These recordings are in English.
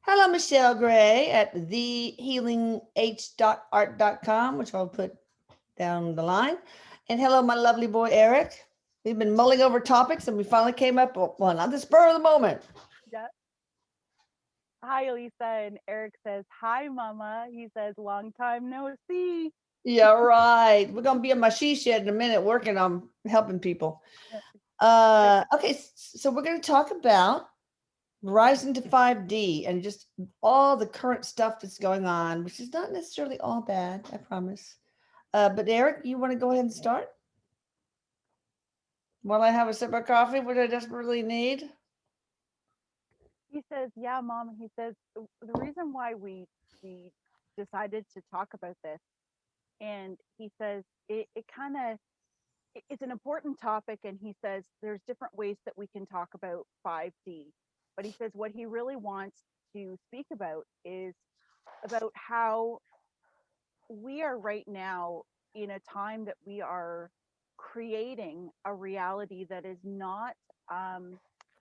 Hello, Michelle Gray at thehealingh.art.com, which I'll put down the line. And hello, my lovely boy, Eric. We've been mulling over topics and we finally came up with one on the spur of the moment. Yeah. Hi, Lisa. And Eric says, hi, Mama. He says, long time no see. Yeah, right. We're going to be in my she shed in a minute working on helping people. Uh, Great. Okay, so we're going to talk about rising to 5D and just all the current stuff that's going on, which is not necessarily all bad, I promise. But Eric, you want to go ahead and start while I have a sip of coffee, which I desperately need? He says, yeah, Mom. He says, the reason why we decided to talk about this, and he says, it kind of, it's an important topic. And he says, there's different ways that we can talk about 5D. But he says, what he really wants to speak about is about how we are right now in a time that we are creating a reality that is not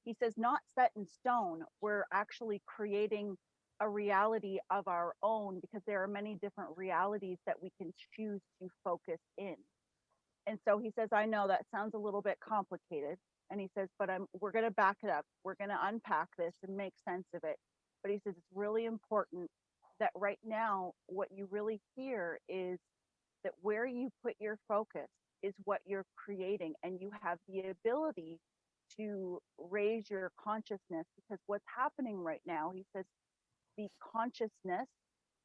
he says not set in stone. We're actually creating a reality of our own because there are many different realities that we can choose to focus in. And so he says, I know that sounds a little bit complicated. And he says, but we're going to back it up. We're going to unpack this and make sense of it. But he says, it's really important that right now, what you really hear is that where you put your focus is what you're creating. And you have the ability to raise your consciousness because what's happening right now, he says, the consciousness,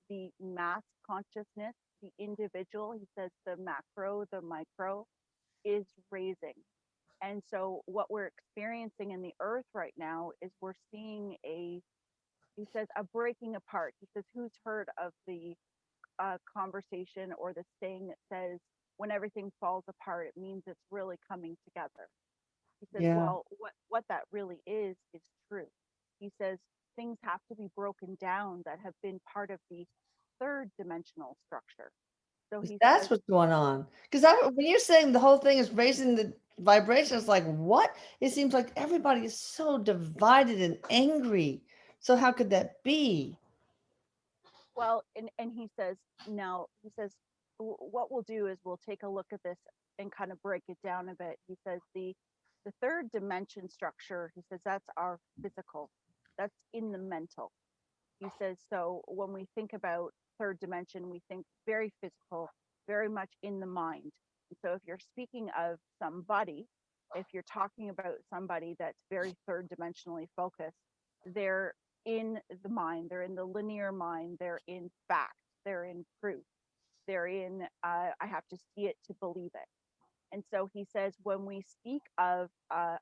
the mass consciousness, the individual, he says the macro, the micro is raising. And so what we're experiencing in the earth right now is we're seeing he says, a breaking apart. He says, who's heard of the conversation or the saying that says, when everything falls apart, it means it's really coming together. He says, Yeah. well, what that really is true. He says, things have to be broken down that have been part of the third dimensional structure. So he That's says, what's going on. Because yeah, when you're saying the whole thing is raising the vibration, it's like, what? It seems like everybody is so divided and angry. So how could that be? well, and he says, now, he says, what we'll do is we'll take a look at this and kind of break it down a bit. He says, the third dimension structure, he says, that's our physical, that's in the mental. He says, so when we think about third dimension, we think very physical, very much in the mind. And so if you're speaking of somebody, if you're talking about somebody that's very third dimensionally focused, they're in the mind, they're in the linear mind, they're in fact, they're in proof, they're in, I have to see it to believe it. And so he says, when we speak of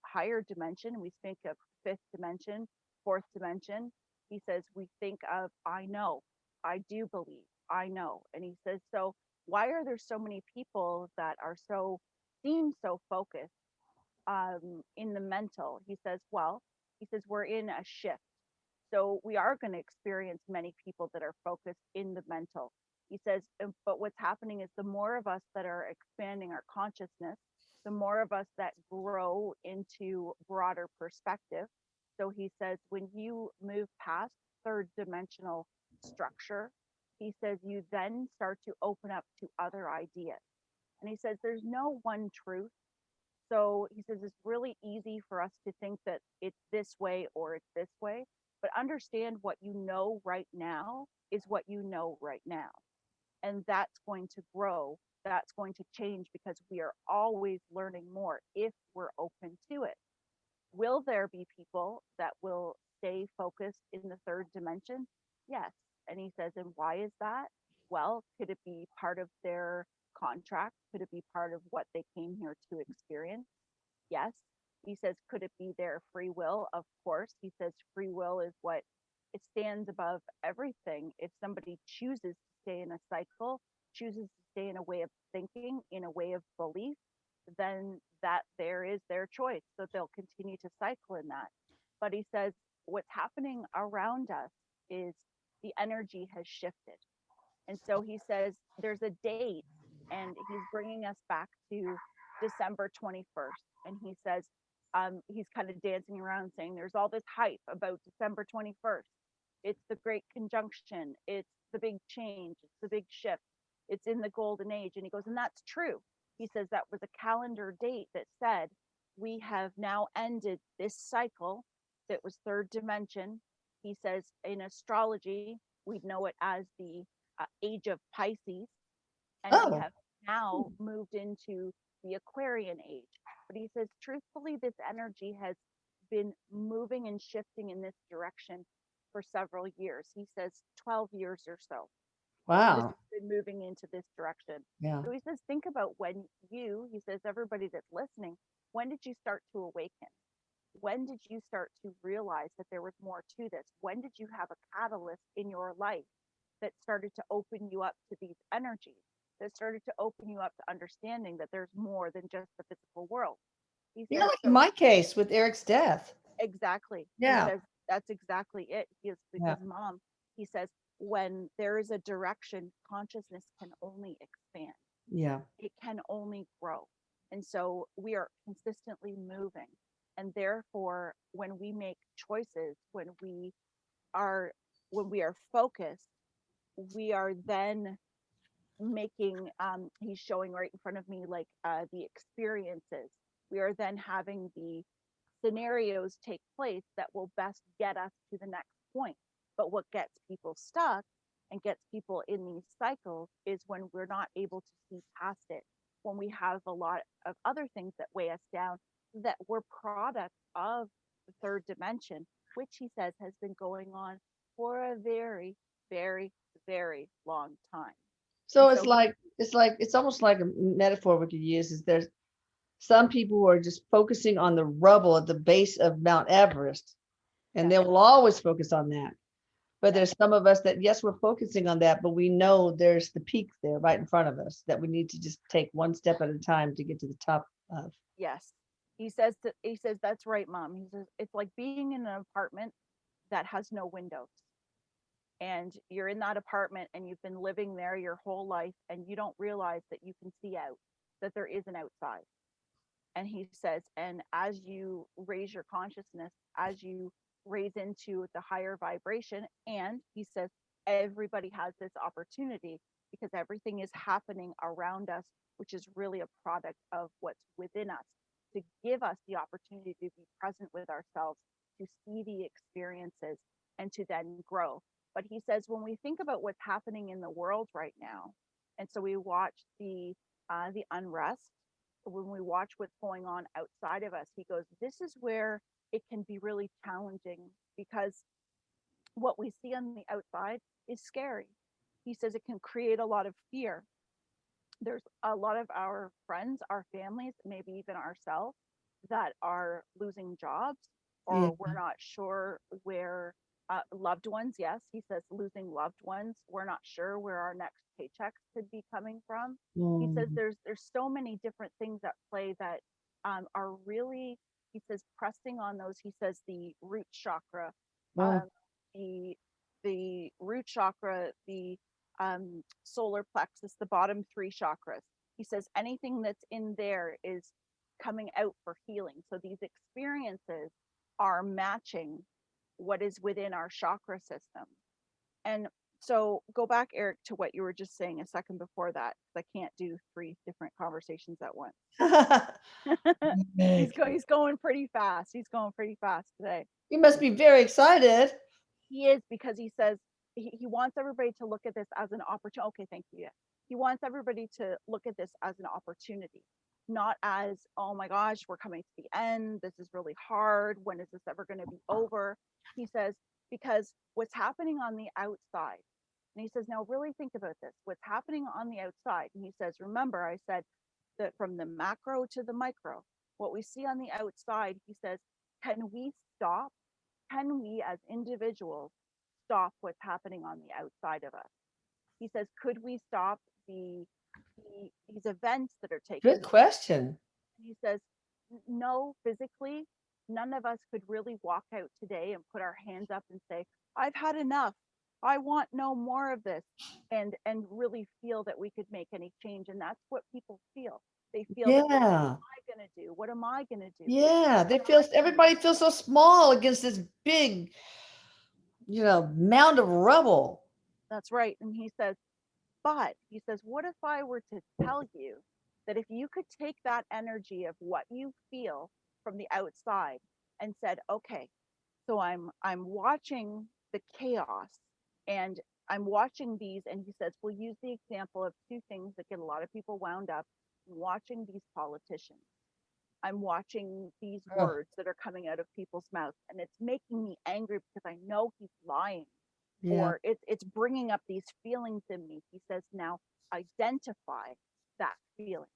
higher dimension, we speak of fifth dimension, fourth dimension, he says, we think of, I know, I do believe, I know. And he says, so why are there so many people that are seem so focused in the mental? He says, well, he says, we're in a shift. So we are going to experience many people that are focused in the mental. He says, but what's happening is the more of us that are expanding our consciousness, the more of us that grow into broader perspective. So he says, when you move past third dimensional structure, he says, you then start to open up to other ideas. And he says, there's no one truth. So he says it's really easy for us to think that it's this way or it's this way, but understand what you know right now is what you know right now. And that's going to grow, that's going to change because we are always learning more if we're open to it. Will there be people that will stay focused in the third dimension? Yes. And he says, and why is that? Well, could it be part of their contract? Could it be part of what they came here to experience? Yes. He says, could it be their free will? Of course. He says, free will is what it stands above everything. If somebody chooses to stay in a cycle, chooses to stay in a way of thinking, in a way of belief, then that there is their choice. So they'll continue to cycle in that. But he says, what's happening around us is the energy has shifted. And so he says, there's a date, and he's bringing us back to December 21st. And he says, he's kind of dancing around saying there's all this hype about December 21st. It's the great conjunction. It's the big change. It's the big shift. It's in the golden age. And he goes, and that's true. He says that was a calendar date that said, we have now ended this cycle that was third dimension. He says in astrology, we'd know it as the age of Pisces, and we Oh, have now moved into the Aquarian age. But he says, truthfully, this energy has been moving and shifting in this direction for several years. He says 12 years or so. This wow. has been moving into this direction. Yeah. So he says, think about when he says, everybody that's listening, when did you start to awaken? When did you start to realize that there was more to this? When did you have a catalyst in your life that started to open you up to these energies, that started to open you up to understanding that there's more than just the physical world? He You know, says, like in so my case with Eric's death. exactly. He Yeah. says, that's exactly it. He is, Yeah. because mom, he says, when there is a direction, consciousness can only expand, Yeah. it can only grow. And so we are consistently moving. And therefore, when we make choices, are when we are focused, we are then making he's showing right in front of me, like the experiences. We are then having the scenarios take place that will best get us to the next point. But what gets people stuck and gets people in these cycles is when we're not able to see past it, when we have a lot of other things that weigh us down, that we're products of the third dimension, which he says has been going on for a very, very, very long time. So And it's so he, like it's almost like a metaphor we could use is there's some people who are just focusing on the rubble at the base of Mount Everest, and yes, they will always focus on that. But yes, there's some of us that, yes, we're focusing on that, but we know there's the peak there right in front of us that we need to just take one step at a time to get to the top of. yes. He says, that's right, mom. He says, it's like being in an apartment that has no windows. And you're in that apartment and you've been living there your whole life and you don't realize that you can see out, that there is an outside. And he says, and as you raise your consciousness, as you raise into the higher vibration, and he says, everybody has this opportunity because everything is happening around us, which is really a product of what's within us, to give us the opportunity to be present with ourselves, to see the experiences, and to then grow. But he says, when we think about what's happening in the world right now, and so we watch the unrest, when we watch what's going on outside of us, he goes, this is where it can be really challenging because what we see on the outside is scary. He says it can create a lot of fear. There's a lot of our friends, our families, maybe even ourselves, that are losing jobs, Yeah. or we're not sure where loved ones. Yes, he says losing loved ones. We're not sure where our next paychecks could be coming from. He says Mm. there's so many different things at play that are really. He says pressing on those. He says the root chakra, Oh, um, the root chakra, the solar plexus, the bottom three chakras. He says anything that's in there is coming out for healing. So these experiences are matching what is within our chakra system. And so go back, Eric, to what you were just saying a second before that, because I can't do three different conversations at once. Meg. He's going pretty fast. He's going pretty fast today. You must be very excited. He is, because he says he wants everybody to look at this as an opportunity. Okay, thank you. Yeah. He wants everybody to look at this as an opportunity, not as, oh my gosh, we're coming to the end. This is really hard. When is this ever going to be over? He says, because what's happening on the outside, and he says, now really think about this, what's happening on the outside. And he says, remember, I said that from the macro to the micro, what we see on the outside, he says, can we stop? Can we as individuals stop what's happening on the outside of us? He says, could we stop these events that are taking Good place? question. He says, no, physically, none of us could really walk out today and put our hands up and say, I've had enough. I want no more of this, and really feel that we could make any change. And that's what people feel. They feel that, well, what am Yeah. I going to do? What am I going to do? Yeah. What They am feel I going to everybody feels so small against this big mound of rubble. That's right. And he says, but he says, what if I were to tell you that if you could take that energy of what you feel from the outside and said, okay, so I'm watching the chaos and I'm watching these, and he says, we'll use the example of two things that get a lot of people wound up: watching these politicians. I'm watching these Oh, words that are coming out of people's mouths, and it's making me angry because I know he's lying, yeah. or it's bringing up these feelings in me. He says, now identify that feeling,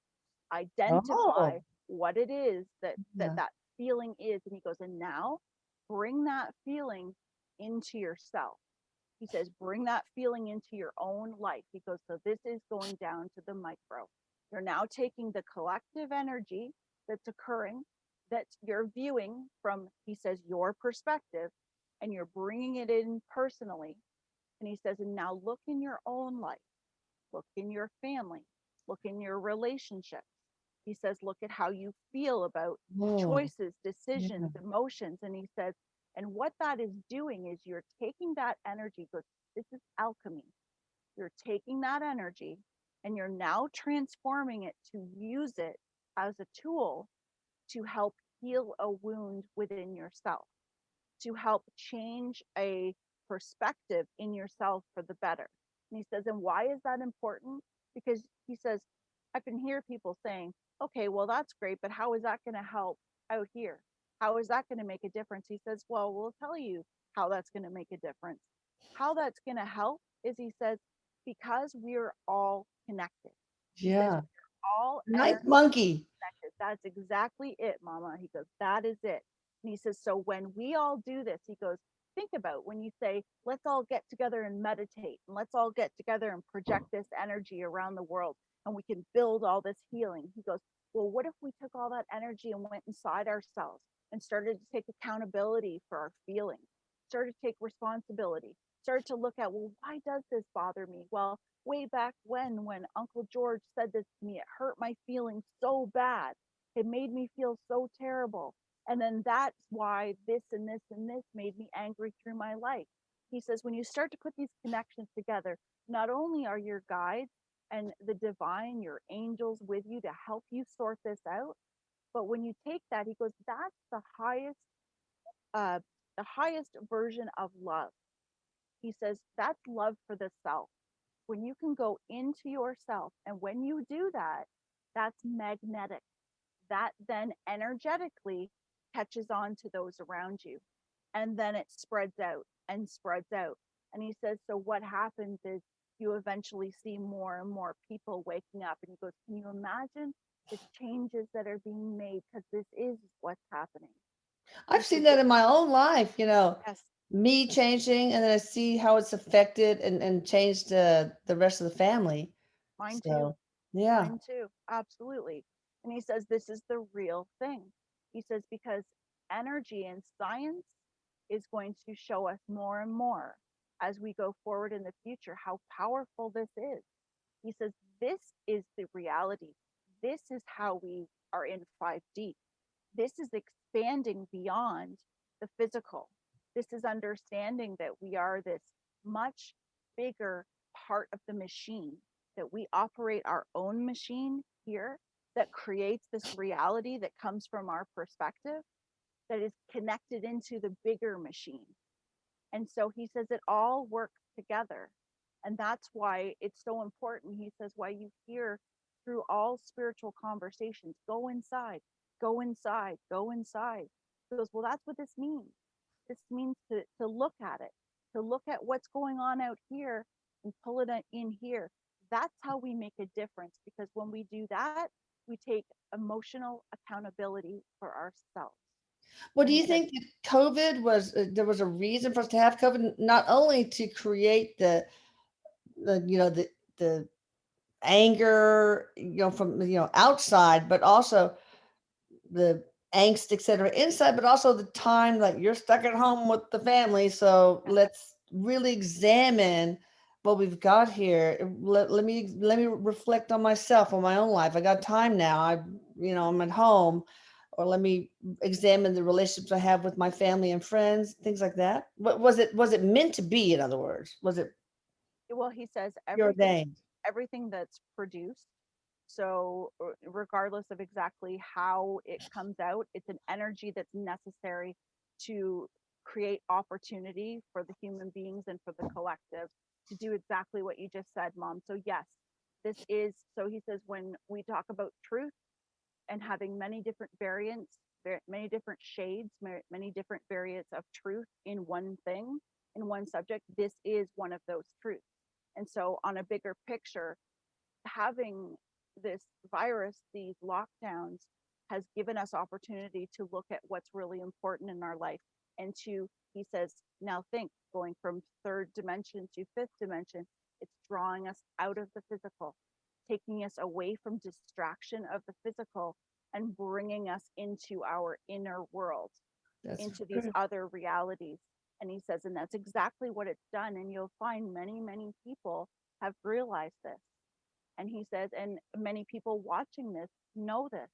identify Oh, what it is yeah. that feeling is. And he goes, and now bring that feeling into yourself. He says, bring that feeling into your own life. He goes, so this is going down to the micro. You're now taking the collective energy that's occurring, that you're viewing from, he says, your perspective, and you're bringing it in personally. And he says, and now look in your own life, look in your family, look in your relationships. He says, look at how you feel about Oh, choices, yeah. decisions, emotions. And he says, and what that is doing is you're taking that energy, but this is alchemy. You're taking that energy and you're now transforming it to use it as a tool to help heal a wound within yourself, to help change a perspective in yourself for the better. And he says, and why is that important? Because he says, I can hear people saying, okay, well, that's great, but how is that going to help out here? How is that going to make a difference? He says, well, we'll tell you how that's going to make a difference. How that's going to help is, he says, because we're all connected. He says, Yeah. we're all Nice energy monkey. connected. That's exactly it, Mama. He goes, that is it. And he says, so when we all do this, he goes, think about when you say, let's all get together and meditate, and let's all get together and project this energy around the world, and we can build all this healing. He goes, well, what if we took all that energy and went inside ourselves and started to take accountability for our feelings, started to take responsibility, started to look at, well, why does this bother me? Well, way back when Uncle George said this to me, it hurt my feelings so bad. It made me feel so terrible. And then that's why this and this and this made me angry through my life. He says, when you start to put these connections together, not only are your guides and the divine, your angels with you to help you sort this out, but when you take that, he goes, that's uh, the highest version of love. He says, that's love for the self. When you can go into yourself, and when you do that, that's magnetic. That then energetically catches on to those around you, and then it spreads out and spreads out. And he says, so what happens is you eventually see more and more people waking up. And he goes, can you imagine the changes that are being made, because this is what's happening. I've He seen says, that in my own life, yes, me changing, and then I see how it's affected and changed the rest of the family. mine too. So, yeah. Mine too. Absolutely. And he says this is the real thing. He says because energy and science is going to show us more and more as we go forward in the future how powerful this is. He says this is the reality. This is how we are in 5D. This is expanding beyond the physical. This is understanding that we are this much bigger part of the machine, that we operate our own machine here that creates this reality that comes from our perspective, that is connected into the bigger machine. And so he says it all works together. And that's why it's so important. He says, why you hear through all spiritual conversations, go inside, go inside, go inside. He goes, well, that's what this means. This means to look at it, to look at what's going on out here and pull it in here. That's how we make a difference, because when we do that, we take emotional accountability for ourselves. Well, do And he you says, think that COVID was there was a reason for us to have COVID, not only to create the anger, from outside, but also the angst, etc., inside, but also the time like you're stuck at home with the family. So yeah, let's really examine what we've got here. Let me reflect on myself, on my own life. I got time now. I'm at home. or let me examine the relationships I have with my family and friends, things like that. What was it meant to be, in other words? Was it Well, he says preordained? everything that's produced, so regardless of exactly how it comes out, it's an energy that's necessary to create opportunity for the human beings and for the collective to do exactly what you just said, Mom. So yes, this is, so he says, when we talk about truth and having many different variants, many different shades, many different variants of truth in one thing, in one subject, this is one of those truths. And so on a bigger picture, having this virus, these lockdowns, has given us opportunity to look at what's really important in our life. And to, he says, now think, going from third dimension to fifth dimension, it's drawing us out of the physical, taking us away from distraction of the physical and bringing us into our inner world, That's into these great. other realities. And he says, and that's exactly what it's done. And you'll find many, many people have realized this. And he says, and many people watching this know this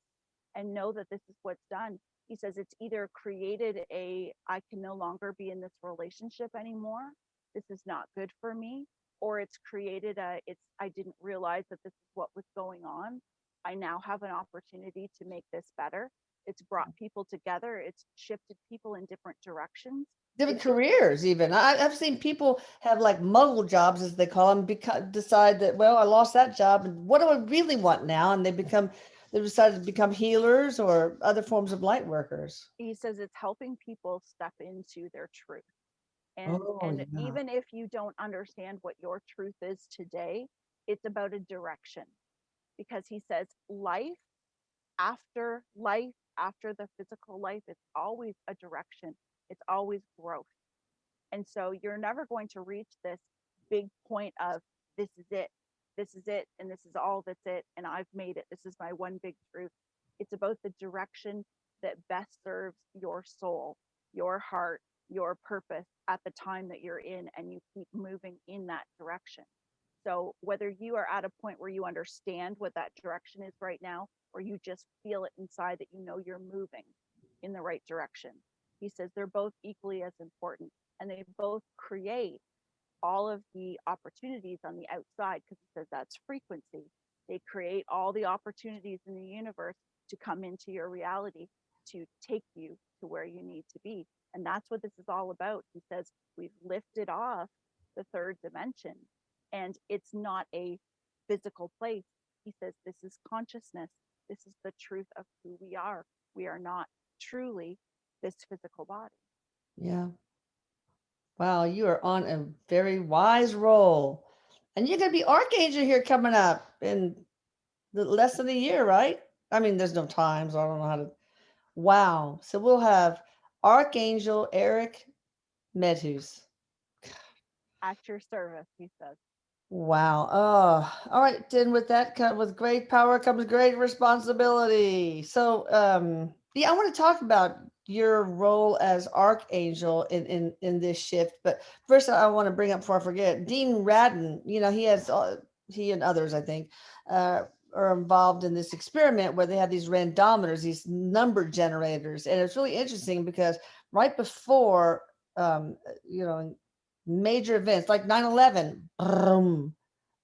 and know that this is what's done. He says it's either created a, I can no longer be in this relationship anymore. This is not good for me. Or it's created a, it's, I didn't realize that this is what was going on. I now have an opportunity to make this better. It's brought people together. It's shifted people in different directions. Different It's careers, even. I've seen people have like muggle jobs, as they call them, because decide that, well, I lost that job, and what do I really want now? And they decided to become healers or other forms of light workers. he says it's helping people step into their truth. Oh, And yeah. even if you don't understand what your truth is today, it's about a direction, because he says life after the physical life, it's always a direction, it's always growth. And so you're never going to reach this big point of this is it, this is it, and this is all that's it, and I've made it, this is my one big truth. It's about the direction that best serves your soul, your heart, your purpose at the time that you're in, and you keep moving in that direction. So whether you are at a point where you understand what that direction is right now, or you just feel it inside that you know you're moving in the right direction, he says they're both equally as important, and they both create all of the opportunities on the outside, because he says that's frequency. They create all the opportunities in the universe to come into your reality, to take you to where you need to be. And that's what this is all about. He says we've lifted off the third dimension, and it's not a physical place. He says this is consciousness. This is the truth of who we are. We are not truly this physical body. Yeah. Wow, you are on a very wise roll. And you're going to be Archangel here coming up in less than a year, right? I mean, there's no time, so I don't know how to. Wow. So we'll have Archangel Erik Medhus. At your service, he says. Wow. Oh, all right. Then with that, with great power comes great responsibility. So, yeah, I want to talk about your role as archangel in this shift. But first, I want to bring up before I forget, Dean Radden. You know, he and others, I think, uh, are involved in this experiment where they have these randometers, these number generators, and it's really interesting because right before, um, you know, major events like 9/11, boom,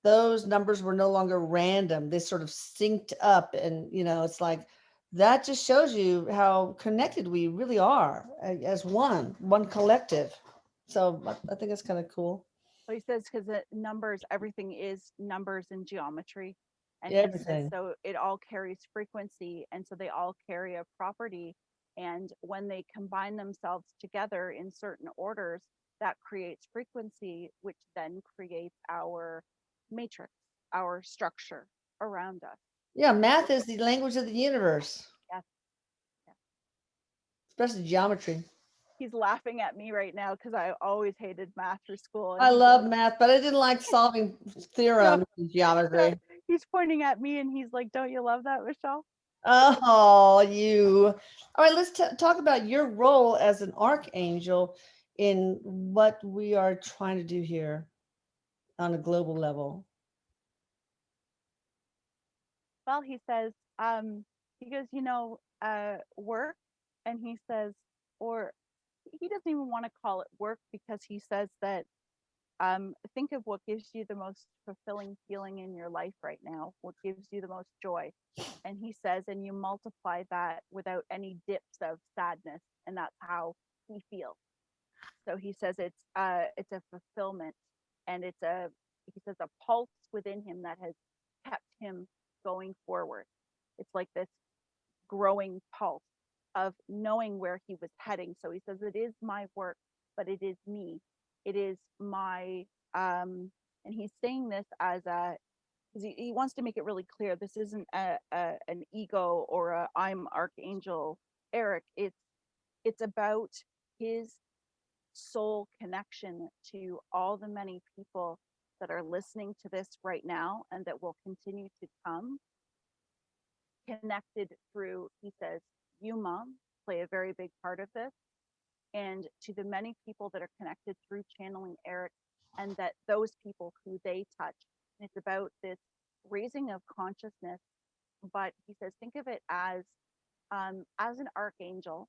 those numbers were no longer random. They sort of synced up. And, it's like that just shows you how connected we really are as one collective. So I think that's kind of cool. So he says because numbers, everything is numbers in geometry. And he says Everything. so it all carries frequency. And so they all carry a property. And when they combine themselves together in certain orders, that creates frequency, which then creates our matrix, our structure around us. Yeah, math is the language of the universe, Yes, yes. especially geometry. He's laughing at me right now because I always hated math through school. And I he's love like, math, but I didn't like solving no, theorems in no. geometry. He's pointing at me and he's like, don't you love that, Michelle? Oh, you. All right, let's talk about your role as an archangel in what we are trying to do here on a global level. Well, he says, he goes, work, and he says, or he doesn't even want to call it work because he says that think of what gives you the most fulfilling feeling in your life right now, what gives you the most joy. And he says, and you multiply that without any dips of sadness, and that's how he feels. So he says it's a fulfillment, and it's a he says a pulse within him that has kept him going forward. It's like this growing pulse of knowing where he was heading. So he says it is my work, but it is me. It is my and he's saying this as a because he wants to make it really clear this isn't an ego or a I'm Archangel Eric. It's about his soul connection to all the many people that are listening to this right now and that will continue to come, connected through, he says, you, mom, play a very big part of this. And to the many people that are connected through channeling Eric, and that those people who they touch. And it's about this raising of consciousness. But he says, think of it as an archangel.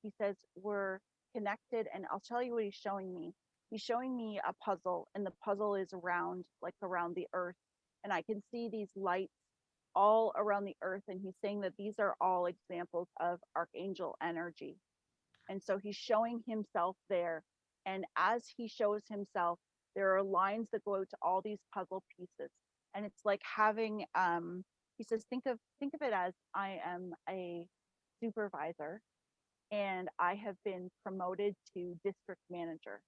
He says, we're connected. And I'll tell you what he's showing me. He's showing me a puzzle, and the puzzle is around, like around the earth. And I can see these lights all around the earth. And he's saying that these are all examples of archangel energy. And so he's showing himself there. And as he shows himself, there are lines that go out to all these puzzle pieces. And it's like having, he says, think of it as I am a supervisor and I have been promoted to district manager.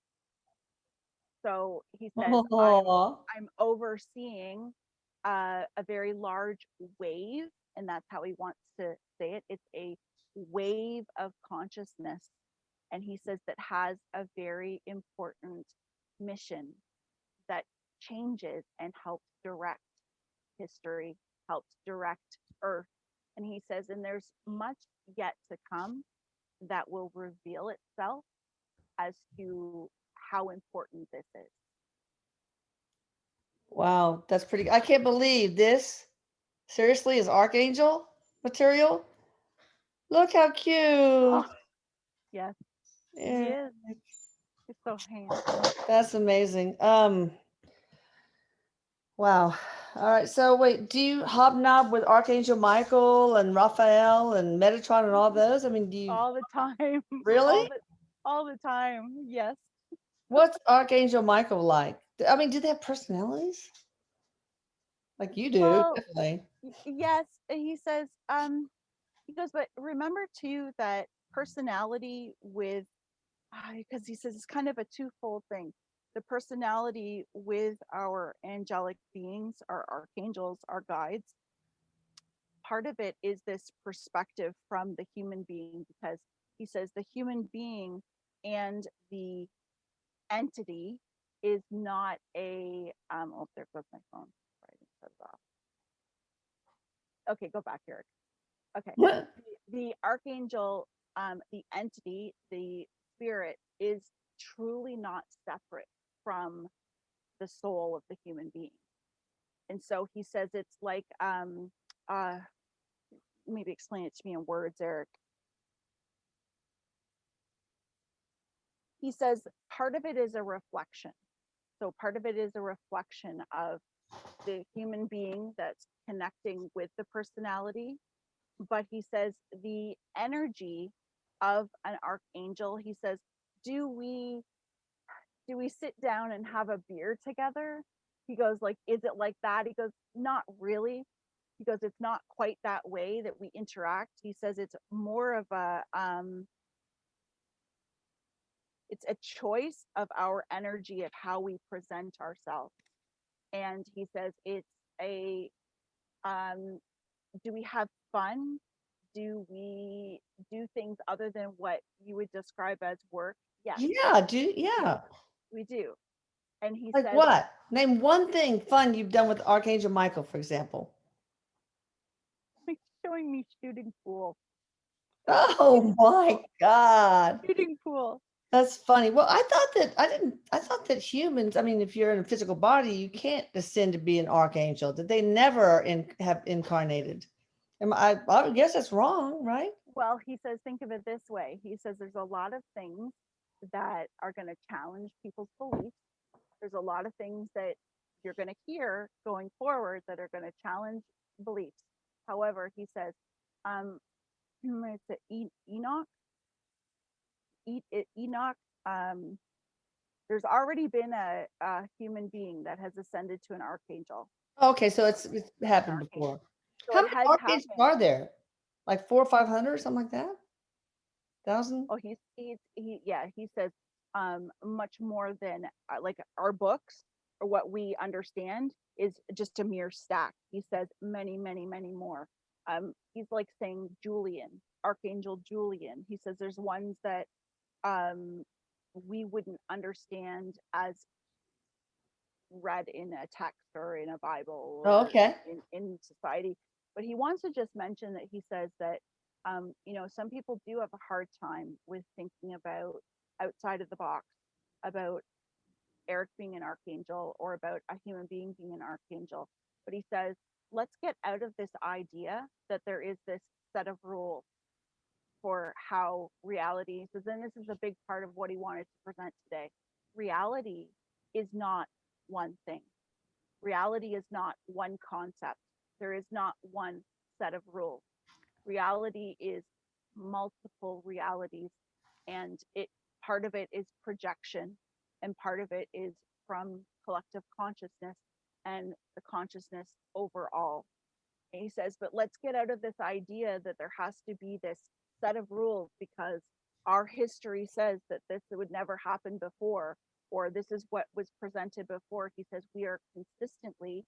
So he says, Oh, I'm overseeing a very large wave, and that's how he wants to say it. It's a wave of consciousness, and he says that has a very important mission that changes and helps direct history, helps direct Earth. And he says, and there's much yet to come that will reveal itself as to how important this is. wow. That's pretty. I can't believe this seriously is Archangel material. Look how Oh, cute. yes, he Yeah, is. He's so handsome. that's amazing. Wow. All right. So wait, do you hobnob with Archangel Michael and Raphael and Metatron and all those? I mean, do you All the time. really? All the time. Yes. What's Archangel Michael like? I mean, do they have personalities? Like you do, Well, definitely. yes. And he goes, but remember too that personality with, because he says it's kind of a twofold thing. The personality with our angelic beings, our archangels, our guides, part of it is this perspective from the human being, because he says the human being and the entity is not a oh, there goes my phone. Right, it shut it off. Okay, go back, Eric. Okay. What? The archangel, the entity, the spirit is truly not separate from the soul of the human being. And so he says it's like uh maybe explain it to me in words, Eric. He says part of it is a reflection. So part of it is a reflection of the human being that's connecting with the personality. But he says the energy of an archangel, he says, do we sit down and have a beer together? He goes, like, is it like that? He goes, not really. He goes, it's not quite that way that we interact. He says it's more of a it's a choice of our energy of how we present ourselves. And he says it's a um do we have fun? Do we do things other than what you would describe as work? Yes, Yeah, we do. yeah. We do. And he Like says, what? Name one thing fun you've done with Archangel Michael, for example. he's showing me shooting pool. Oh Shooting my pool. God. Shooting pool. That's funny. Well, I thought that humans, I mean, if you're in a physical body, you can't descend to be an archangel, that they never have incarnated. I guess that's wrong, right? Well, he says, think of it this way. He says there's a lot of things that are going to challenge people's beliefs. There's a lot of things that you're going to hear going forward that are going to challenge beliefs. However, he says, um, it's Enoch, Enoch. Um, there's already been a human being that has ascended to an archangel. Okay, so An it's happened archangel. before. So How it many has archangels happened. are there? Like 400 or 500 or something like that? 1,000? Oh, yeah, he says much more than like our books or what we understand is just a mere stack. He says many, many, many more. He's like saying Julian, Archangel Julian. He says there's ones that um we wouldn't understand as read in a text or in a Bible Oh, or okay. in society. But he wants to just mention that he says that, some people do have a hard time with thinking about outside of the box, about Erik being an archangel or about a human being being an archangel. But he says, let's get out of this idea that there is this set of rules for how reality says, and this is a big part of what he wanted to present today. Reality is not one thing. Reality is not one concept. There is not one set of rules. Reality is multiple realities, and it part of it is projection, and part of it is from collective consciousness and the consciousness overall. And he says, but let's get out of this idea that there has to be this set of rules because our history says that this would never happen before, or this is what was presented before. He says we are consistently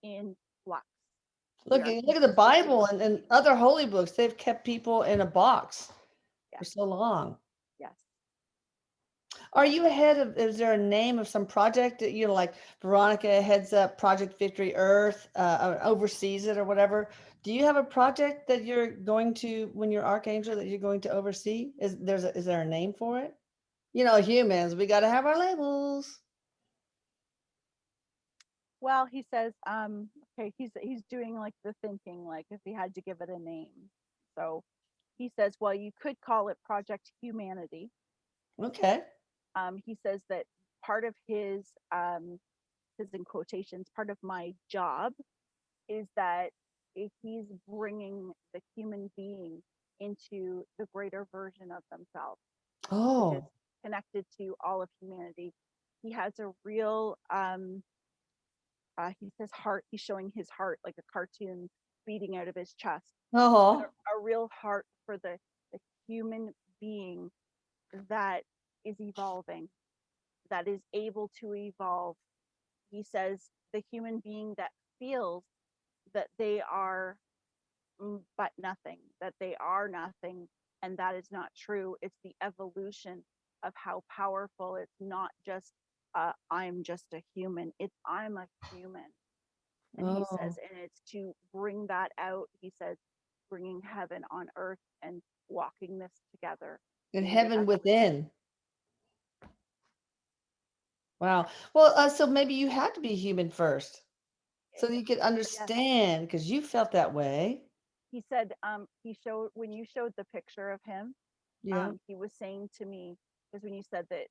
in flux. We Look are at the consistently Bible and changing. other holy books. They've kept people in a box for Yes, so long. yes, Are yes. you ahead of, is there a name of some project that, like Veronica heads up Project Victory Earth, oversees it or whatever? Do you have a project that you're going to, when you're Archangel, that you're going to oversee? Is there a name for it? Humans, we got to have our labels. Well, he says, okay, he's doing like the thinking, like if he had to give it a name. So he says, well, you could call it Project Humanity. Okay. He says that part of his in quotations, part of my job is that he's bringing the human being into the greater version of themselves, which is Oh, connected to all of humanity. He has a real, he says heart, he's showing his heart like a cartoon beating out of his chest, but oh, a real heart for the human being that is evolving, that is able to evolve. He says the human being that feels that they are but nothing, that they are nothing, and that is not true. It's the evolution of how powerful. It's not just I'm just a human. It's I'm a human. And he says, oh, and it's to bring that out. He says, bringing heaven on earth and walking this together, and being the heaven evolution. within. Wow. Well, so maybe you had to be human first so that you could Yes, understand because you felt that way. he said he showed when you showed the picture of him, Yeah. he was saying to me, because when you said that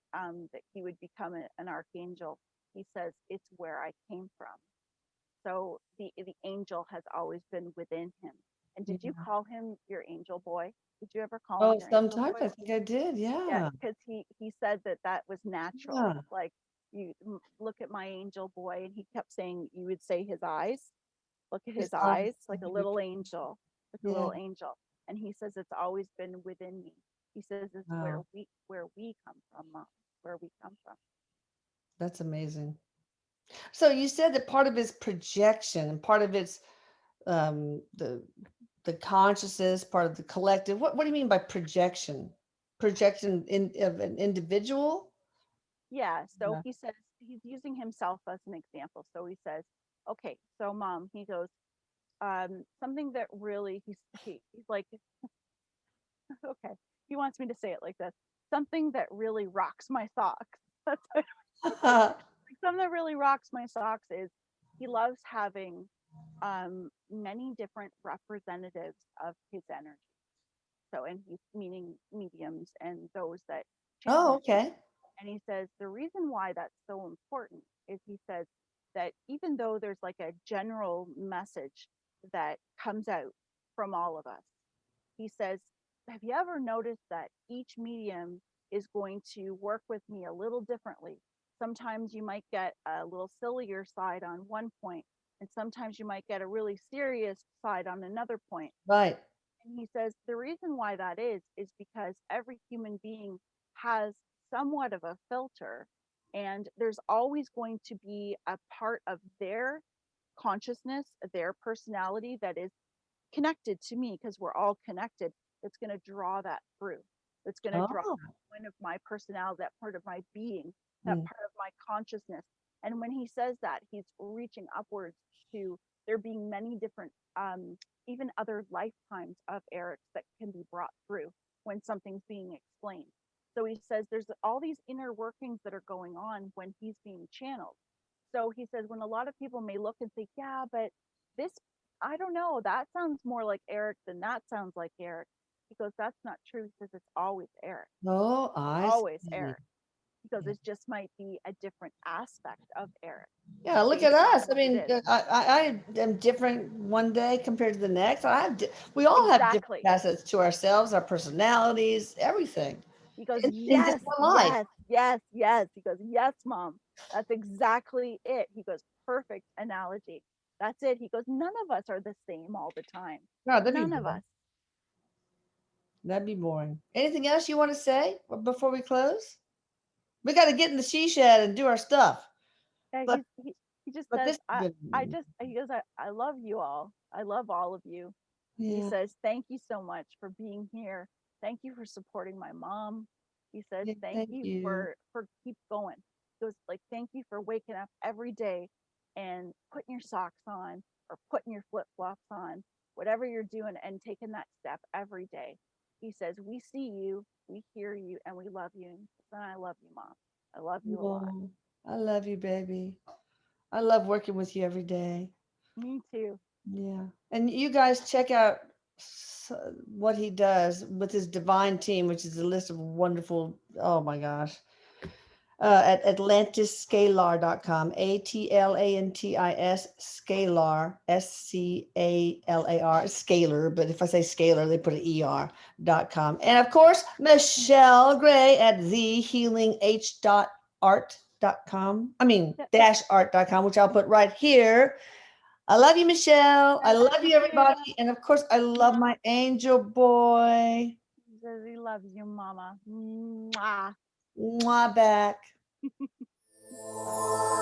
he would become an archangel, he says it's where I came from. So the angel has always been within him. And did you Yeah. call him your angel boy? Did you ever call him Oh, your angel sometimes boy? I think I did. Yeah, Yeah. because he said that that was natural. Yeah. Like you look at my angel boy, and he kept saying you would say his eyes. Look at His his eyes eyes, are like a little beautiful. angel, like a Yeah. little angel. And he says it's always been within me. He says it's Wow. where we come from, Mom, where we come from. That's amazing. So you said that part of it's projection and part of it's the consciousness, part of the collective. What do you mean by projection? Projection of an individual? Yeah. So Yeah. he says he's using himself as an example. So he says, okay, so Mom, he goes, something that really he's like, okay, he wants me to say it like this. Something that really rocks my socks. That's what he says. Like, something that really rocks my socks is he loves having many different representatives of his energy. So, and he's meaning mediums and those that channel Oh, him. okay. And he says the reason why that's so important is he says that even though there's like a general message that comes out from all of us, he says, have you ever noticed that each medium is going to work with me a little differently? Sometimes you might get a little sillier side on one point, and sometimes you might get a really serious side on another point. Right. And he says the reason why that is because every human being has somewhat of a filter, and there's always going to be a part of their consciousness, their personality that is connected to me because we're all connected. It's going to draw that through. It's going to draw Oh. that point of my personality, that part of my being, that Mm. part of my consciousness. And when he says that, he's reaching upwards to there being many different, even other lifetimes of Eric's that can be brought through when something's being explained. So he says there's all these inner workings that are going on when he's being channeled. So he says when a lot of people may look and think, yeah, but this, I don't know, that sounds more like Erik than that sounds like Erik. He goes, that's not true. He says it's always Erik, Oh, I always see. Erik. He goes, Yeah. it just might be a different aspect of Erik Yeah, look at based on us. I what it mean, is. I am different one day compared to the next. We all have different Exactly. facets to ourselves, our personalities, everything He goes, in just yes, one life. yes, yes, yes. He goes, yes, mom. That's exactly it. He goes, perfect analogy. That's it. He goes, none of us are the same all the time. No, that'd be None of boring. us. That'd be boring. Anything else you want to say before we close? We got to get in the she shed and do our stuff. Yeah, But he just but says, this has been, he goes, I love you all. I love all of you. He yeah, says, thank you so much for being here. Thank you for supporting my mom. He says, yeah. thank Thank you you. for keep going. He goes, like, thank you for waking up every day and putting your socks on or putting your flip flops on, whatever you're doing, and taking that step every day. He says, we see you, we hear you, and we love you. And I love you, mom. I love you a lot. Oh, I love you, baby. I love working with you every day. Me too. Yeah. And you guys check out what he does with his divine team, which is a list of wonderful, oh my gosh, at atlantiscalar.com, Atlantis scalar, Scalar, scalar, but if I say scalar, they put an ER.com. And of course, Michelle Gray at thehealingh.art.com. I mean, Yep. dash art.com, which I'll put right here. I love you, Michelle. I I love love you you, too. everybody. And of course, I love my angel boy. He says he loves you, mama. Mwah. Mwah, back. Bye.